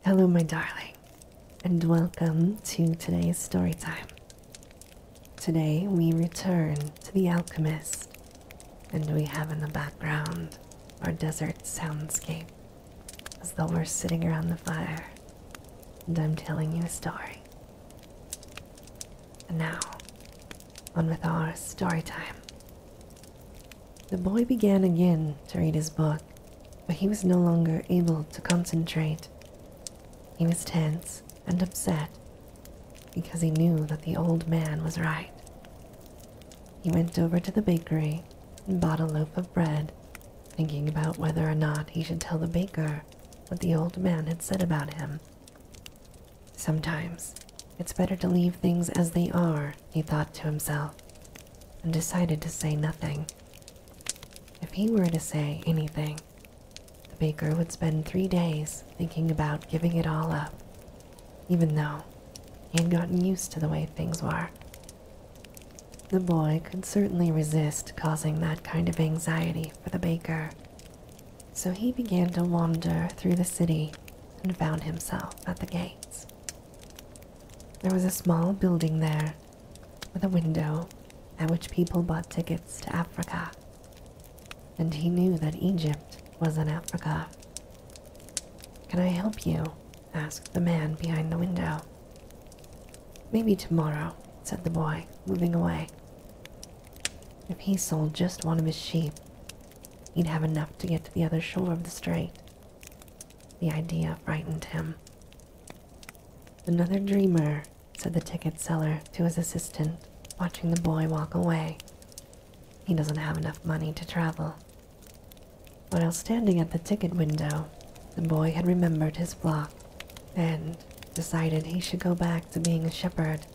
Hello, my darling, and welcome to today's story time. Today we return to the Alchemist, and we have in the background our desert soundscape, as though we're sitting around the fire, and I'm telling you a story. And now, on with our story time. The boy began again to read his book, but he was no longer able to concentrate. He was tense and upset because he knew that the old man was right. He went over to the bakery and bought a loaf of bread, thinking about whether or not he should tell the baker what the old man had said about him. Sometimes it's better to leave things as they are, he thought to himself, and decided to say nothing. If he were to say anything, the baker would spend 3 days thinking about giving it all up, even though he had gotten used to the way things were. The boy could certainly resist causing that kind of anxiety for the baker, so he began to wander through the city and found himself at the gates. There was a small building there with a window at which people bought tickets to Africa, and he knew that Egypt was in Africa. "Can I help you?" asked the man behind the window. "Maybe tomorrow," said the boy, moving away. If he sold just one of his sheep, he'd have enough to get to the other shore of the strait. The idea frightened him. "Another dreamer," said the ticket seller to his assistant, watching the boy walk away. "He doesn't have enough money to travel." While standing at the ticket window, the boy had remembered his flock and decided he should go back to being a shepherd.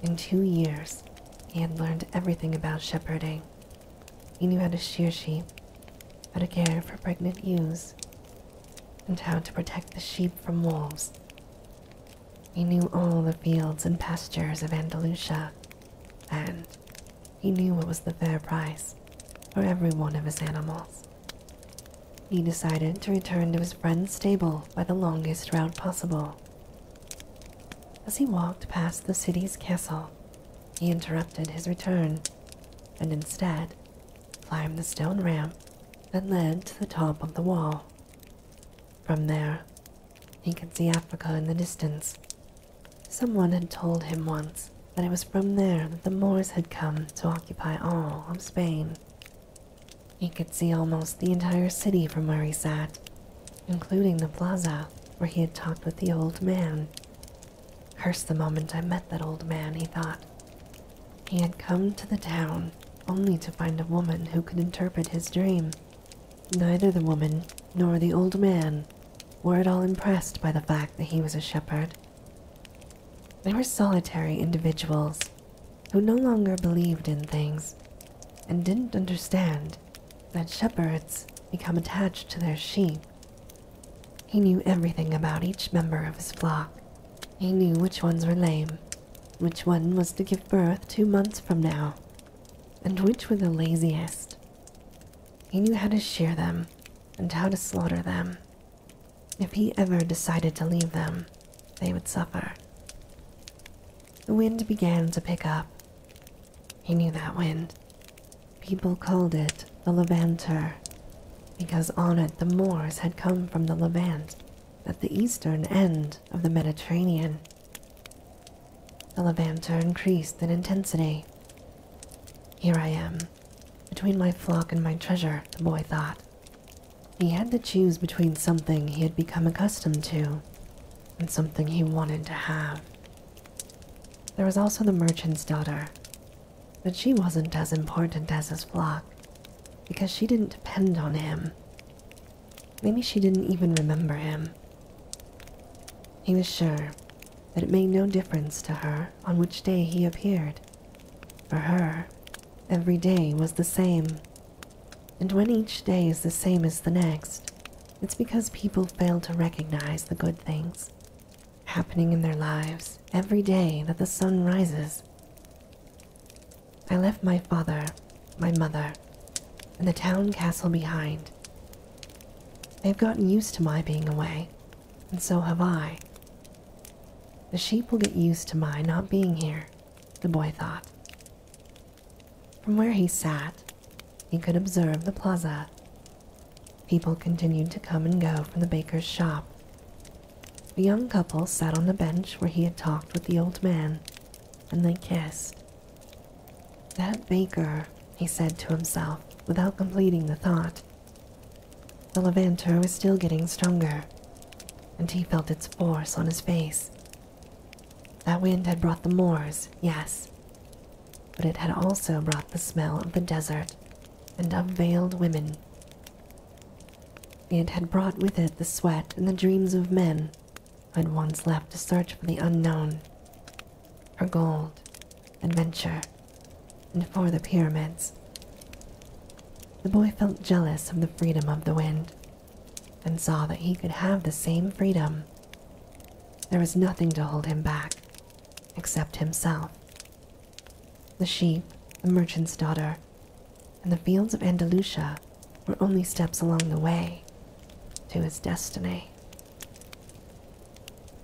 In 2 years, he had learned everything about shepherding. He knew how to shear sheep, how to care for pregnant ewes, and how to protect the sheep from wolves. He knew all the fields and pastures of Andalusia, and he knew what was the fair price for every one of his animals. He decided to return to his friend's stable by the longest route possible. As he walked past the city's castle, he interrupted his return and instead climbed the stone ramp that led to the top of the wall. From there, he could see Africa in the distance. Someone had told him once that it was from there that the Moors had come to occupy all of Spain. He could see almost the entire city from where he sat, including the plaza where he had talked with the old man. Curse the moment I met that old man, he thought. He had come to the town only to find a woman who could interpret his dream. Neither the woman nor the old man were at all impressed by the fact that he was a shepherd. They were solitary individuals who no longer believed in things and didn't understand that shepherds become attached to their sheep. He knew everything about each member of his flock. He knew which ones were lame, which one was to give birth 2 months from now, and which were the laziest. He knew how to shear them and how to slaughter them. If he ever decided to leave them, they would suffer. The wind began to pick up. He knew that wind. People called it the Levanter, because on it the Moors had come from the Levant, at the eastern end of the Mediterranean. The Levanter increased in intensity. Here I am, between my flock and my treasure, the boy thought. He had to choose between something he had become accustomed to and something he wanted to have. There was also the merchant's daughter, but she wasn't as important as his flock, because she didn't depend on him. Maybe she didn't even remember him. He was sure that it made no difference to her on which day he appeared. For her, every day was the same, and when each day is the same as the next, it's because people fail to recognize the good things happening in their lives every day that the sun rises. I left my father, my mother, and the town castle behind. They've gotten used to my being away, and so have I. The sheep will get used to my not being here, the boy thought. From where he sat, he could observe the plaza. People continued to come and go from the baker's shop. A young couple sat on the bench where he had talked with the old man, and they kissed. That baker, he said to himself without completing the thought. The levanter was still getting stronger, and he felt its force on his face. That wind had brought the moors, yes, but it had also brought the smell of the desert and of veiled women. It had brought with it the sweat and the dreams of men who had once left to search for the unknown, for gold, adventure, and for the pyramids. The boy felt jealous of the freedom of the wind, and saw that he could have the same freedom. There was nothing to hold him back, except himself. The sheep, the merchant's daughter, and the fields of Andalusia were only steps along the way to his destiny.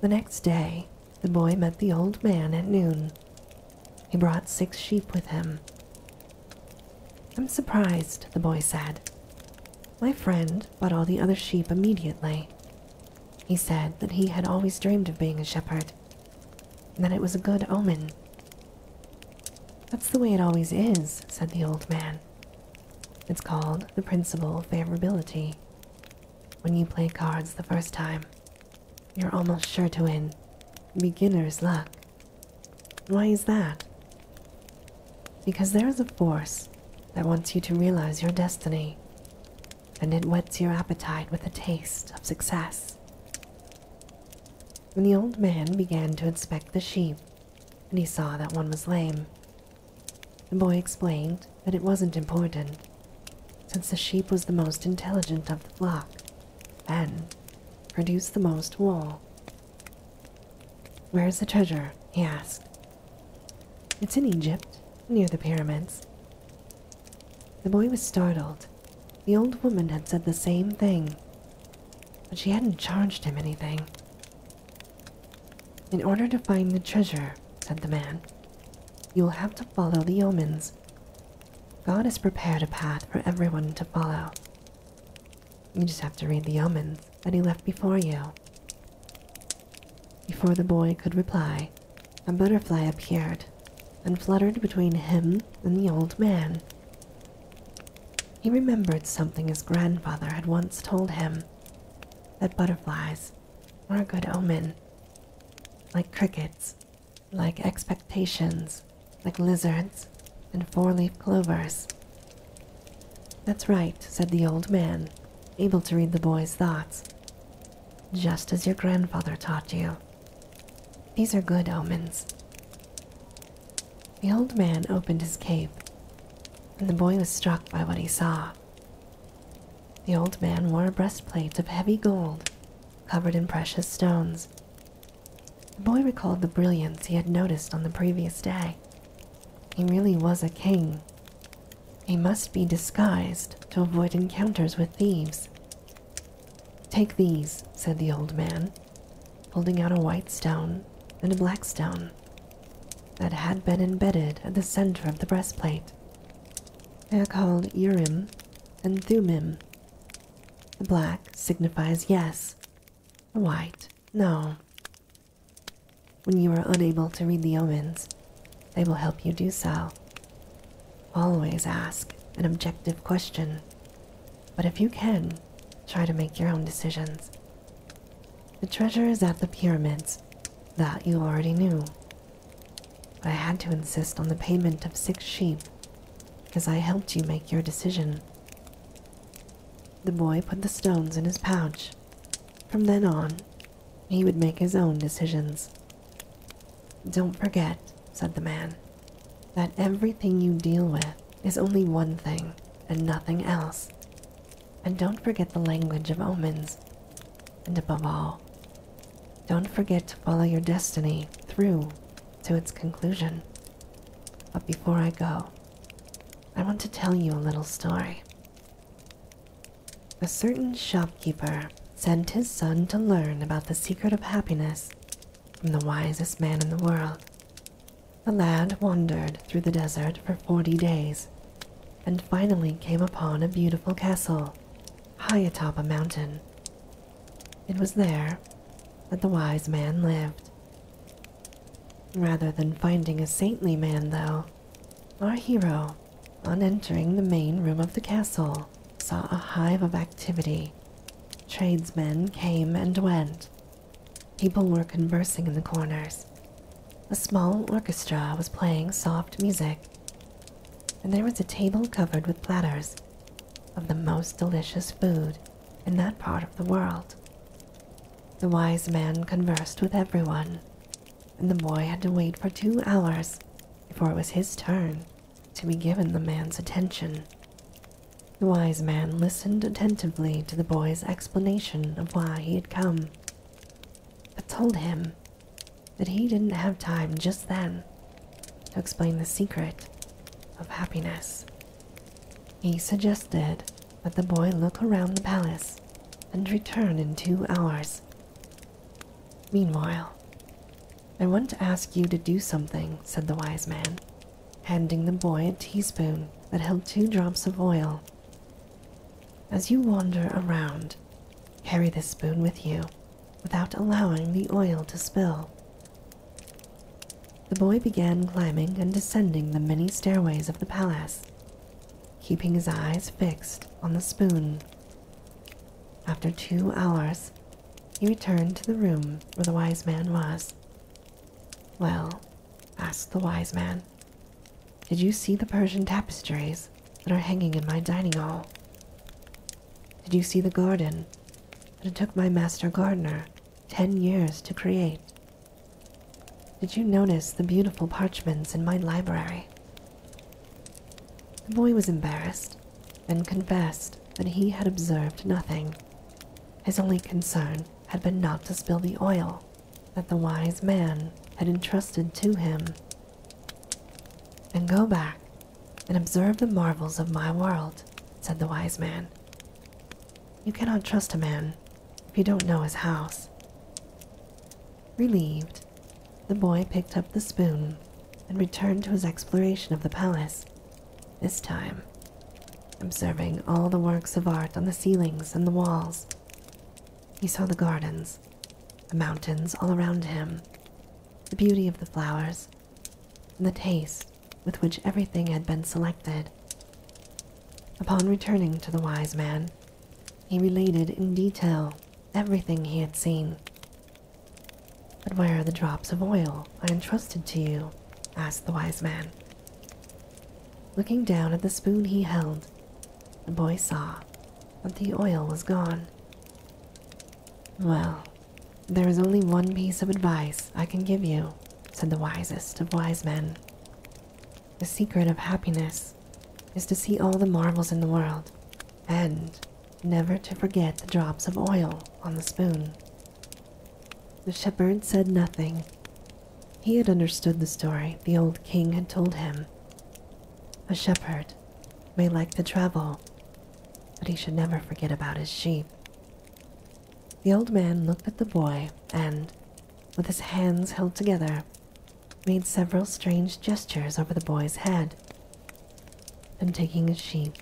The next day, the boy met the old man at noon. He brought 6 sheep with him. "I'm surprised," the boy said. "My friend bought all the other sheep immediately. He said that he had always dreamed of being a shepherd, and that it was a good omen." "That's the way it always is," said the old man. "It's called the principle of favorability. When you play cards the first time, you're almost sure to win. Beginner's luck." "Why is that?" "Because there is a force that wants you to realize your destiny, and it whets your appetite with a taste of success." When the old man began to inspect the sheep, and he saw that one was lame, the boy explained that it wasn't important, since the sheep was the most intelligent of the flock and produced the most wool. "Where's the treasure?" he asked. "It's in Egypt, near the pyramids." The boy was startled. The old woman had said the same thing, but she hadn't charged him anything. "In order to find the treasure," said the man, "you will have to follow the omens. God has prepared a path for everyone to follow. You just have to read the omens that he left before you." Before the boy could reply, a butterfly appeared and fluttered between him and the old man. He remembered something his grandfather had once told him, that butterflies were a good omen. Like crickets, like expectations, like lizards, and 4-leaf clovers. "That's right," said the old man, able to read the boy's thoughts. "Just as your grandfather taught you. These are good omens." The old man opened his cape, and the boy was struck by what he saw. The old man wore a breastplate of heavy gold, covered in precious stones. The boy recalled the brilliance he had noticed on the previous day. He really was a king. He must be disguised to avoid encounters with thieves. "Take these," said the old man, holding out a white stone and a black stone that had been embedded at the center of the breastplate. They are called Urim and Thummim. The black signifies yes, the white no. When you are unable to read the omens, they will help you do so. Always ask an objective question, but if you can, try to make your own decisions. The treasure is at the pyramids, that you already knew. But I had to insist on the payment of 6 sheep, because I helped you make your decision. The boy put the stones in his pouch. From then on, he would make his own decisions. "Don't forget," said the man, "that everything you deal with is only one thing and nothing else. And don't forget the language of omens. And above all, don't forget to follow your destiny through to its conclusion. But before I go, I want to tell you a little story." A certain shopkeeper sent his son to learn about the secret of happiness from the wisest man in the world. The lad wandered through the desert for 40 days and finally came upon a beautiful castle high atop a mountain. It was there that the wise man lived. Rather than finding a saintly man, though, our hero, on entering the main room of the castle, saw a hive of activity. Tradesmen came and went. People were conversing in the corners. A small orchestra was playing soft music, and there was a table covered with platters of the most delicious food in that part of the world. The wise man conversed with everyone, and the boy had to wait for 2 hours before it was his turn to be given the man's attention. The wise man listened attentively to the boy's explanation of why he had come, but told him that he didn't have time just then to explain the secret of happiness. He suggested that the boy look around the palace and return in 2 hours. Meanwhile, I want to ask you to do something, said the wise man, handing the boy a teaspoon that held 2 drops of oil. As you wander around, carry this spoon with you without allowing the oil to spill. The boy began climbing and descending the many stairways of the palace, keeping his eyes fixed on the spoon. After 2 hours, he returned to the room where the wise man was. Well, asked the wise man, did you see the Persian tapestries that are hanging in my dining hall? Did you see the garden that it took my master gardener 10 years to create? Did you notice the beautiful parchments in my library? The boy was embarrassed and confessed that he had observed nothing. His only concern had been not to spill the oil that the wise man had entrusted to him. And go back and observe the marvels of my world, said the wise man. You cannot trust a man if you don't know his house. Relieved, the boy picked up the spoon and returned to his exploration of the palace, this time observing all the works of art on the ceilings and the walls. He saw the gardens, the mountains all around him, the beauty of the flowers, and the taste with which everything had been selected. Upon returning to the wise man, he related in detail everything he had seen. But where are the drops of oil I entrusted to you? Asked the wise man. Looking down at the spoon he held, the boy saw that the oil was gone. Well, there is only one piece of advice I can give you, said the wisest of wise men. The secret of happiness is to see all the marvels in the world and never to forget the drops of oil on the spoon. The shepherd said nothing. He had understood the story the old king had told him. A shepherd may like to travel, but he should never forget about his sheep. The old man looked at the boy and, with his hands held together, made several strange gestures over the boy's head. And taking his sheep,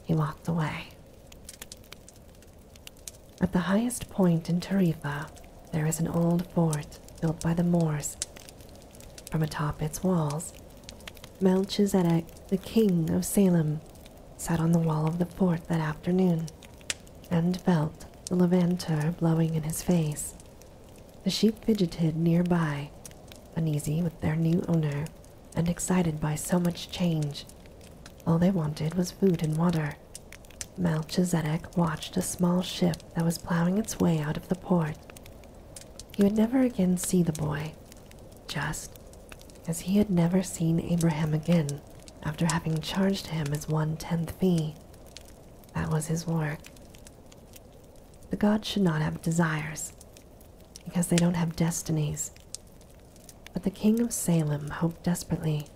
he walked away. At the highest point in Tarifa, there is an old fort built by the Moors. From atop its walls, Melchizedek, the king of Salem, sat on the wall of the fort that afternoon and felt the levanter blowing in his face. The sheep fidgeted nearby, uneasy with their new owner and excited by so much change. All they wanted was food and water. Melchizedek watched a small ship that was plowing its way out of the port. He would never again see the boy, just as he had never seen Abraham again after having charged him his 1/10 fee. That was his work. The gods should not have desires, because they don't have destinies. But the king of Salem hoped desperately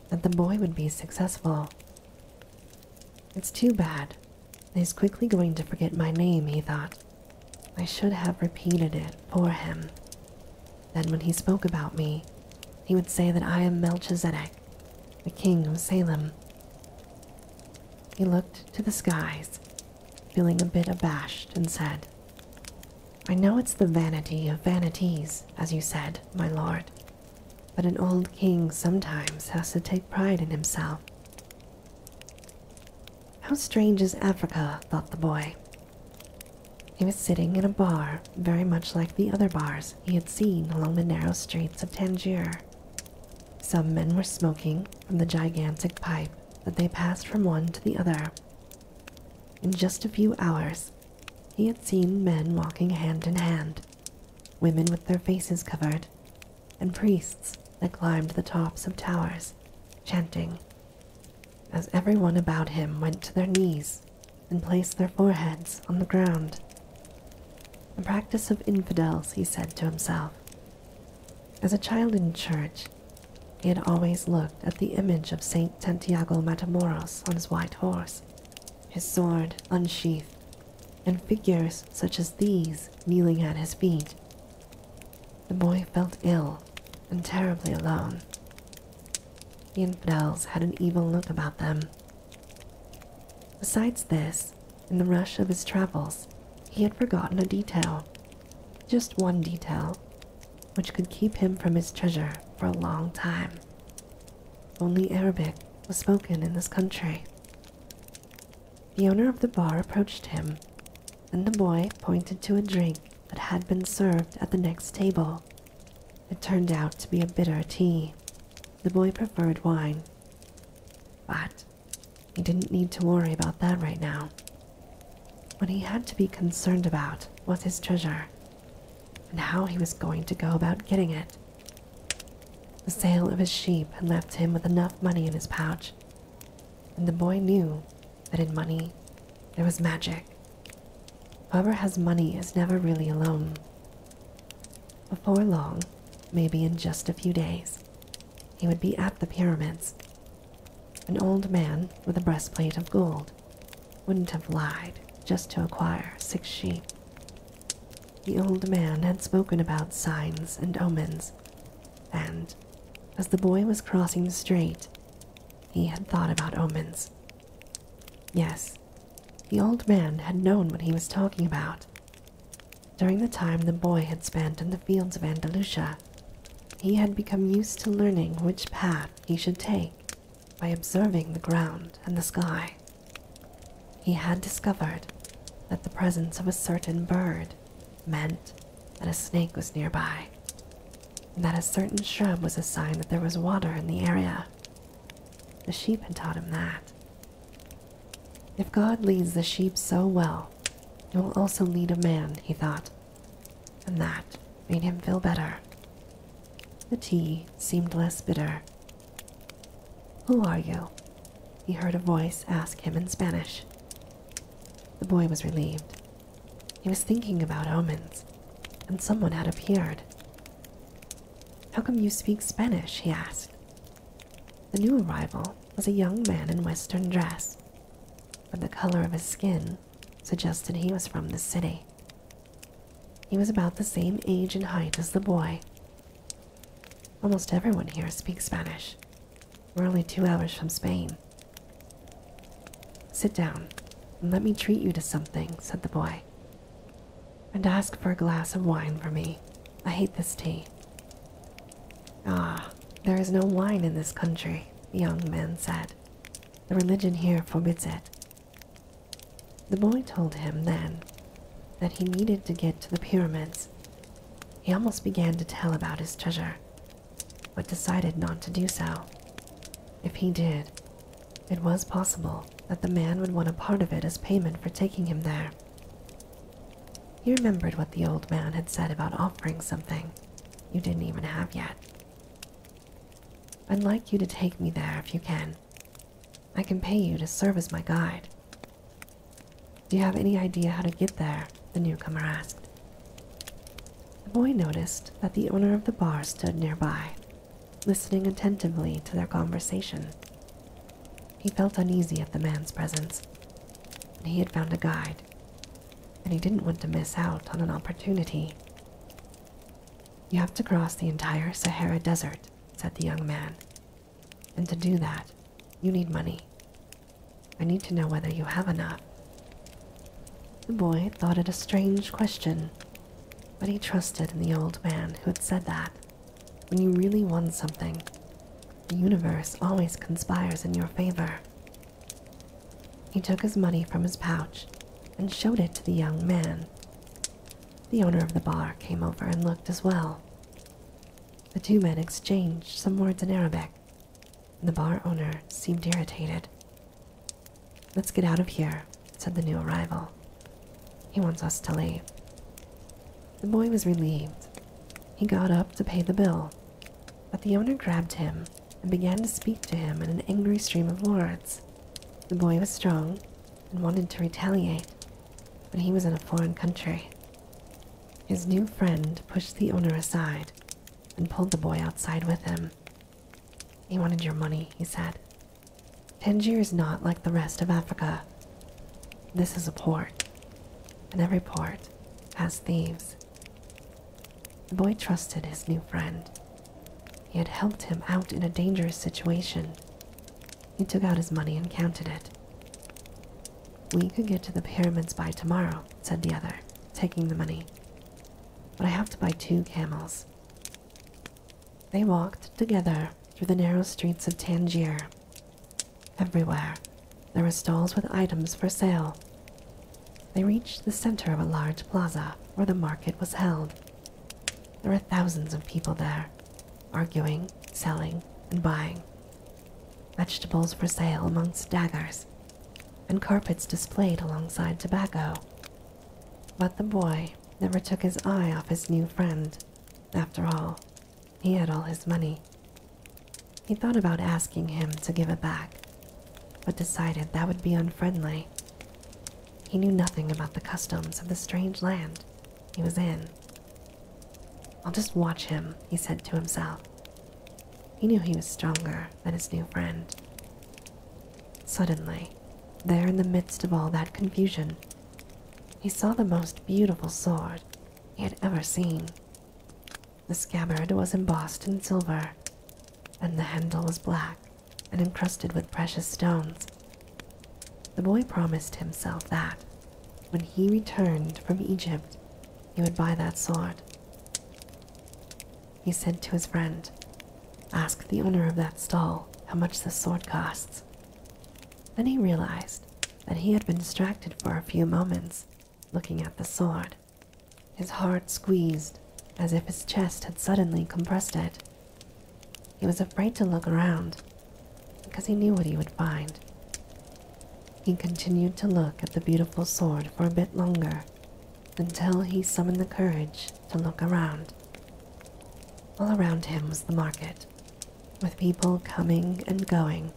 that the boy would be successful. It's too bad. He's quickly going to forget my name, he thought. I should have repeated it for him. Then when he spoke about me, he would say that I am Melchizedek, the king of Salem. He looked to the skies, feeling a bit abashed, and said, I know it's the vanity of vanities, as you said, my lord, but an old king sometimes has to take pride in himself. How strange is Africa, thought the boy. He was sitting in a bar very much like the other bars he had seen along the narrow streets of Tangier. Some men were smoking from the gigantic pipe that they passed from one to the other. In just a few hours, he had seen men walking hand in hand, women with their faces covered, and priests that climbed the tops of towers, chanting, as everyone about him went to their knees and placed their foreheads on the ground. A practice of infidels, he said to himself. As a child in church, he had always looked at the image of Saint Santiago Matamoros on his white horse, his sword unsheathed, and figures such as these kneeling at his feet. The boy felt ill and terribly alone. The infidels had an evil look about them. Besides this, in the rush of his travels, he had forgotten a detail, just one detail, which could keep him from his treasure for a long time. Only Arabic was spoken in this country. The owner of the bar approached him, and the boy pointed to a drink that had been served at the next table. It turned out to be a bitter tea. The boy preferred wine, but he didn't need to worry about that right now. What he had to be concerned about was his treasure, and how he was going to go about getting it. The sale of his sheep had left him with enough money in his pouch, and the boy knew that in money there was magic. Whoever has money is never really alone. Before long, maybe in just a few days, he would be at the pyramids. An old man with a breastplate of gold wouldn't have lied just to acquire 6 sheep. The old man had spoken about signs and omens, and as the boy was crossing the street, he had thought about omens. Yes, the old man had known what he was talking about. During the time the boy had spent in the fields of Andalusia, he had become used to learning which path he should take by observing the ground and the sky. He had discovered that the presence of a certain bird meant that a snake was nearby, and that a certain shrub was a sign that there was water in the area. The sheep had taught him that. If God leads the sheep so well, he will also lead a man, he thought, and that made him feel better. The tea seemed less bitter. Who are you? He heard a voice ask him in Spanish. The boy was relieved. He was thinking about omens, and someone had appeared. How come you speak Spanish? He asked. The new arrival was a young man in Western dress, but the color of his skin suggested he was from the city. He was about the same age and height as the boy. Almost everyone here speaks Spanish. We're only 2 hours from Spain. Sit down and let me treat you to something, said the boy. And ask for a glass of wine for me. I hate this tea. Ah, there is no wine in this country, the young man said. The religion here forbids it. The boy told him then that he needed to get to the pyramids. He almost began to tell about his treasure, but decided not to do so. If he did, it was possible that the man would want a part of it as payment for taking him there. He remembered what the old man had said about offering something you didn't even have yet. I'd like you to take me there if you can. I can pay you to serve as my guide. Do you have any idea how to get there? The newcomer asked. The boy noticed that the owner of the bar stood nearby, listening attentively to their conversation. He felt uneasy at the man's presence, but he had found a guide. and he didn't want to miss out on an opportunity. "You have to cross the entire Sahara Desert," said the young man. "And to do that, you need money. I need to know whether you have enough." The boy thought it a strange question, but he trusted in the old man who had said that when you really want something, the universe always conspires in your favor. He took his money from his pouch and showed it to the young man. The owner of the bar came over and looked as well. The two men exchanged some words in Arabic, and the bar owner seemed irritated. "Let's get out of here," said the new arrival. "He wants us to leave." The boy was relieved. He got up to pay the bill, but the owner grabbed him and began to speak to him in an angry stream of words. The boy was strong and wanted to retaliate, but he was in a foreign country. His new friend pushed the owner aside and pulled the boy outside with him. "He wanted your money," he said. "Tangier is not like the rest of Africa. This is a port, and every port has thieves." The boy trusted his new friend. He had helped him out in a dangerous situation. He took out his money and counted it. "We could get to the pyramids by tomorrow," said the other, taking the money. "But I have to buy 2 camels." They walked together through the narrow streets of Tangier. Everywhere, there were stalls with items for sale. They reached the center of a large plaza where the market was held. There were thousands of people there, arguing, selling, and buying. Vegetables for sale amongst daggers, and carpets displayed alongside tobacco. But the boy never took his eye off his new friend. After all, he had all his money. He thought about asking him to give it back, but decided that would be unfriendly. He knew nothing about the customs of the strange land he was in. "I'll just watch him," he said to himself. He knew he was stronger than his new friend. Suddenly, there in the midst of all that confusion, he saw the most beautiful sword he had ever seen. The scabbard was embossed in silver, and the handle was black and encrusted with precious stones. The boy promised himself that, when he returned from Egypt, he would buy that sword. He said to his friend, "Ask the owner of that stall how much the sword costs." Then he realized that he had been distracted for a few moments, looking at the sword. His heart squeezed, as if his chest had suddenly compressed it. He was afraid to look around, because he knew what he would find. He continued to look at the beautiful sword for a bit longer, until he summoned the courage to look around. All around him was the market, with people coming and going,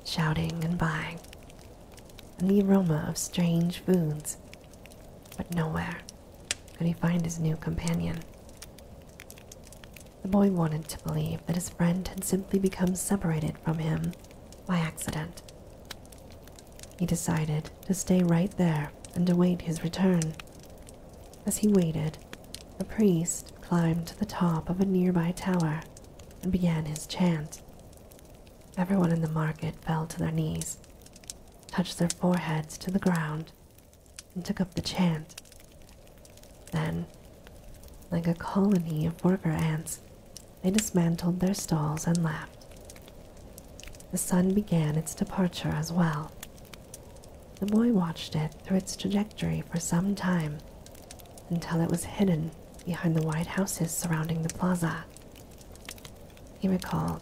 shouting and buying, and the aroma of strange foods. But nowhere could he find his new companion. The boy wanted to believe that his friend had simply become separated from him by accident. He decided to stay right there and await his return. As he waited, the priest climbed to the top of a nearby tower and began his chant. Everyone in the market fell to their knees, touched their foreheads to the ground, and took up the chant. Then, like a colony of worker ants, they dismantled their stalls and left. The sun began its departure as well. The boy watched it through its trajectory for some time, until it was hidden behind the white houses surrounding the plaza. He recalled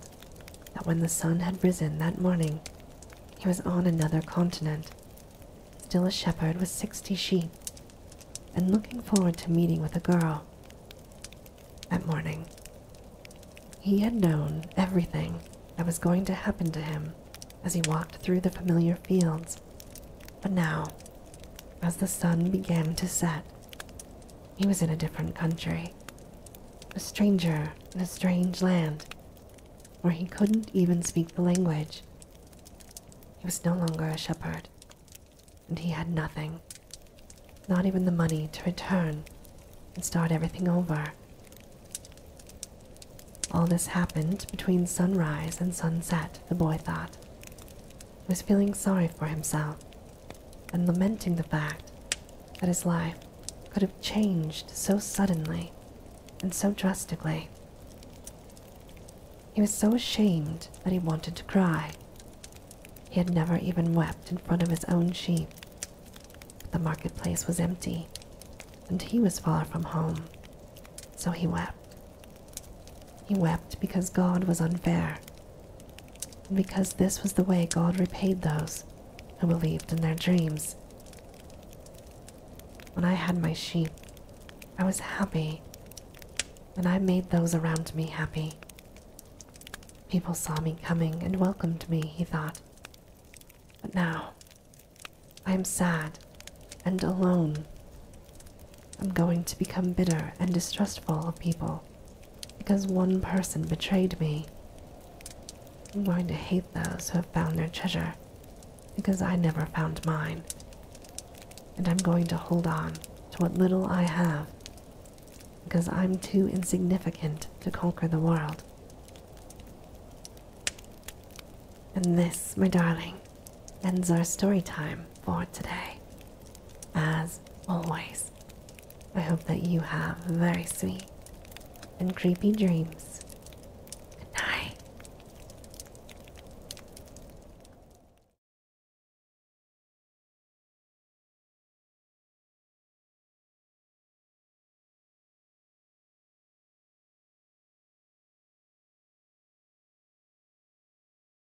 that when the sun had risen that morning, he was on another continent, still a shepherd with 60 sheep, and looking forward to meeting with a girl. That morning, he had known everything that was going to happen to him as he walked through the familiar fields. But now, as the sun began to set, he was in a different country, a stranger in a strange land, where he couldn't even speak the language. He was no longer a shepherd, and he had nothing. not even the money to return and start everything over. All this happened between sunrise and sunset, the boy thought. He was feeling sorry for himself and lamenting the fact that his life could have changed so suddenly and so drastically. He was so ashamed that he wanted to cry. He had never even wept in front of his own sheep. But the marketplace was empty, and he was far from home, so he wept. He wept because God was unfair, and because this was the way God repaid those who believed in their dreams. When I had my sheep, I was happy, and I made those around me happy. People saw me coming and welcomed me, he thought. But now, I am sad and alone. I'm going to become bitter and distrustful of people because one person betrayed me. I'm going to hate those who have found their treasure because I never found mine. And I'm going to hold on to what little I have because I'm too insignificant to conquer the world. And this, my darling, ends our story time for today. As always, I hope that you have very sweet and creepy dreams.